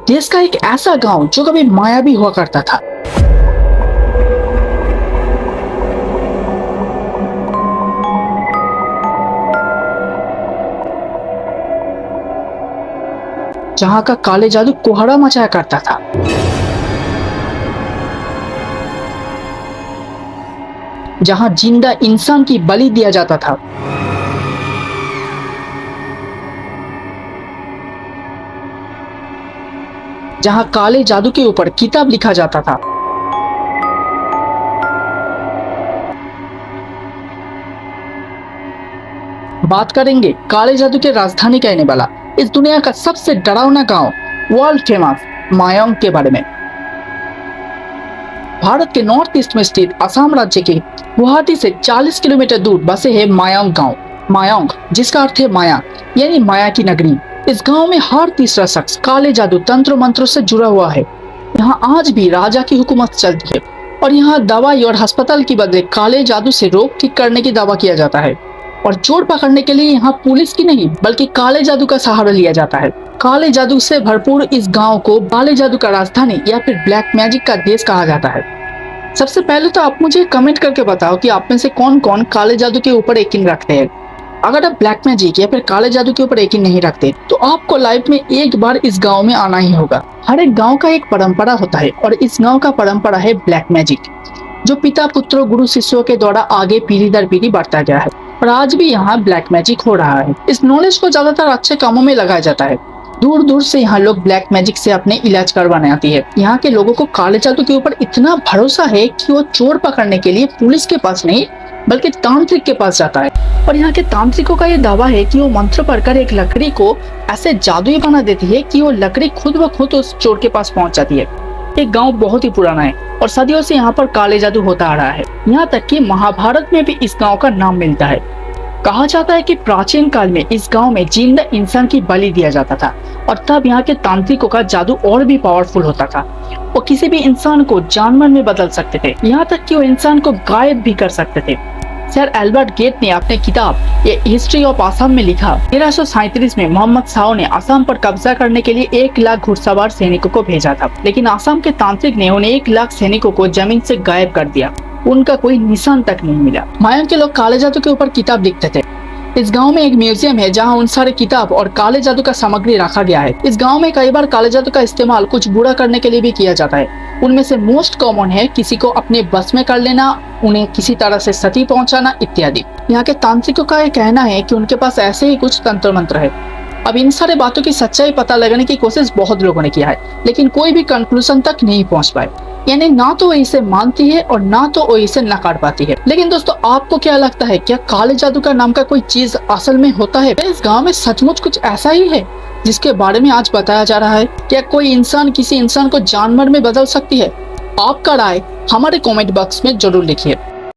देश का एक ऐसा गांव जो कभी मायावी हुआ करता था। जहां का काले जादू कोहरा मचाया करता था। जहां जिंदा इंसान की बलि दिया जाता था। जहां काले जादू के ऊपर किताब लिखा जाता था। बात करेंगे काले जादू के राजधानी कहने वाला इस दुनिया का सबसे डरावना गांव, वर्ल्ड फेमस मायांग के बारे में। भारत के नॉर्थ ईस्ट में स्थित असम राज्य के गुवाहाटी से 40 किलोमीटर दूर बसे है मायांग गांव। मायांग जिसका अर्थ है माया, यानी माया की नगरी। इस गांव में हर तीसरा शख्स काले जादू तंत्र मंत्रों से जुड़ा हुआ है। यहाँ आज भी राजा की हुकूमत चलती है और यहाँ दवाई और अस्पताल की बदले काले जादू से रोग ठीक करने की दावा किया जाता है। और चोर पकड़ने के लिए यहाँ पुलिस की नहीं बल्कि काले जादू का सहारा लिया जाता है। काले जादू से भरपूर इस गांव को काले जादू का राजधानी या फिर ब्लैक मैजिक का देश कहा जाता है। सबसे पहले तो आप मुझे कमेंट करके बताओ कि आप में से कौन कौन काले जादू के ऊपर यकीन रखते हैं। अगर आप ब्लैक मैजिक या फिर काले जादू के ऊपर यकीन नहीं रखते तो आपको लाइफ में एक बार इस गांव में आना ही होगा। हर एक गांव का एक परंपरा होता है और इस गांव का परंपरा है ब्लैक मैजिक, जो पिता पुत्रों गुरु शिष्यों के द्वारा आगे पीढ़ी दर पीढ़ी बढ़ता गया है और आज भी यहाँ ब्लैक मैजिक हो रहा है। इस नॉलेज को ज्यादातर अच्छे कामों में लगाया जाता है। दूर दूर से यहाँ लोग ब्लैक मैजिक से अपने इलाज करवाने आती है। यहाँ के लोगों को काले जादू के ऊपर इतना भरोसा है कि वो चोर पकड़ने के लिए पुलिस के पास नहीं बल्कि तांत्रिक के पास जाता है। और यहाँ के तांत्रिकों का ये दावा है कि वो मंत्र पढ़कर एक लकड़ी को ऐसे जादुई बना देती है कि वो लकड़ी खुद ब खुद उस चोर के पास पहुँच जाती है। एक गांव बहुत ही पुराना है और सदियों से यहाँ पर काले जादू होता आ रहा है। यहाँ तक कि महाभारत में भी इस गांव का नाम मिलता है। कहा जाता है कि प्राचीन काल में इस गांव में जिंदा इंसान की बलि दिया जाता था और तब यहाँ के तांत्रिकों का जादू और भी पावरफुल होता था। वो किसी भी इंसान को जानवर में बदल सकते थे, यहाँ तक कि वो इंसान को गायब भी कर सकते थे। सर एल्बर्ट गेट ने अपने किताब ये हिस्ट्री ऑफ असम में लिखा, 1337 में मोहम्मद शाह ने असम पर कब्जा करने के लिए 1 लाख घुड़सवार सैनिकों को भेजा था, लेकिन असम के तांत्रिक ने उन्हें 1 लाख सैनिकों को जमीन से गायब कर दिया। उनका कोई निशान तक नहीं मिला। मायांग के लोग काले जादू के ऊपर किताब लिखते थे। इस गांव में एक म्यूजियम है जहां उन सारे किताब और काले जादू का सामग्री रखा गया है। इस गांव में कई बार काले जादू का इस्तेमाल कुछ बुरा करने के लिए भी किया जाता है। उनमें से मोस्ट कॉमन है किसी को अपने बस में कर लेना, उन्हें किसी तरह से सती पहुंचाना इत्यादि। यहाँ के तांत्रिकों का यह कहना है कि उनके पास ऐसे ही कुछ तंत्र मंत्र है। अब इन सारे बातों की सच्चाई पता लगाने की कोशिश बहुत लोगों ने किया है, लेकिन कोई भी कंक्लूजन तक नहीं पहुंच पाए। यानी ना तो वो इसे मानती है और ना तो वो इसे नकार पाती है। लेकिन दोस्तों, आपको क्या लगता है, क्या काले जादू का नाम का कोई चीज असल में होता है? इस गांव में सचमुच कुछ ऐसा ही है जिसके बारे में आज बताया जा रहा है? क्या कोई इंसान किसी इंसान को जानवर में बदल सकती है? आपका राय हमारे कमेंट बॉक्स में जरूर लिखिए।